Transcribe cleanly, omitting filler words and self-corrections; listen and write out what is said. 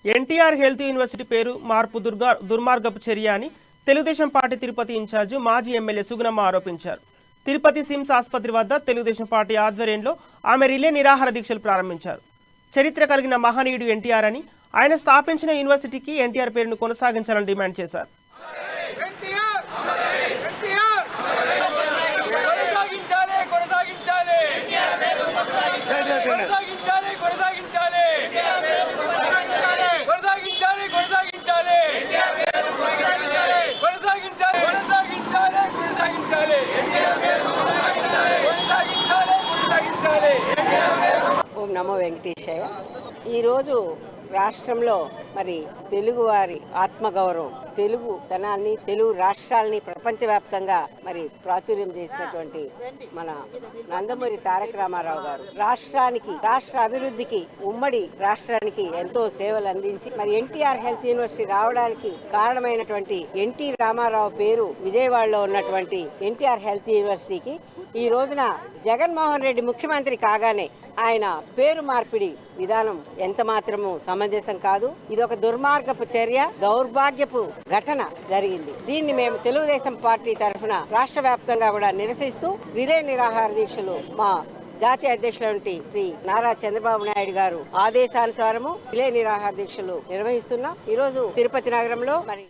NTR health university పేరు మార్పు దుర్మార్గపు చర్య అని తెలుగుదేశం పార్టీ తిరుపతి ఇన్ఛార్జి మాజీ ఎమ్మెల్యే సుగుణమ్మ ఆరోపించారు. తిరుపతి సిమ్స్ ఆసుపత్రి వద్ద తెలుగుదేశం పార్టీ ఆధ్వర్యంలో ఆమె రిలే నిరాహార దీక్షలు ప్రారంభించారు. చరిత్ర కలిగిన మహనీయుడు ఎన్టీఆర్ అని, ఆయన స్థాపించిన యూనివర్సిటీకి ఎన్టీఆర్ పేరును కొనసాగించాలని డిమాండ్ చేశారు. ఓం నమో వెంకటేశయ్య. ఈరోజు రాష్ట్రంలో మరి తెలుగువారి ఆత్మగౌరవం, తెలుగు ధనాన్ని, తెలుగు రాష్ట్రాలని ప్రపంచవ్యాప్తంగా మరి ప్రాచుర్యం చేసినటువంటి మన నందమూరి తారక రామారావు గారు రాష్ట్ర అభివృద్ధికి, ఉమ్మడి రాష్ట్రానికి ఎంతో సేవలు అందించి మరి ఎన్టీఆర్ హెల్త్ యూనివర్సిటీ రావడానికి కారణమైనటువంటి ఎన్టీ రామారావు పేరు విజయవాడలో ఉన్నటువంటి ఎన్టీఆర్ హెల్త్ యూనివర్సిటీకి ఈ రోజున జగన్మోహన్ రెడ్డి ముఖ్యమంత్రి కాగానే ఆయన పేరు మార్పిడి విధానం ఎంత మాత్రము సమంజసం కాదు. ఇది ఒక దుర్మార్గపు చర్య, దౌర్భాగ్యపు ఘటన జరిగింది. దీన్ని మేము తెలుగుదేశం పార్టీ తరఫున రాష్ట్ర వ్యాప్తంగా కూడా నిరసిస్తూ రిలే నిరాహార దీక్షలు మా జాతీయ అధ్యక్షుడు శ్రీ నారా చంద్రబాబు నాయుడు గారు ఆదేశానుసారము రిలే నిరాహార దీక్షలు నిర్వహిస్తున్నాం. ఈరోజు తిరుపతి నగరంలో మరి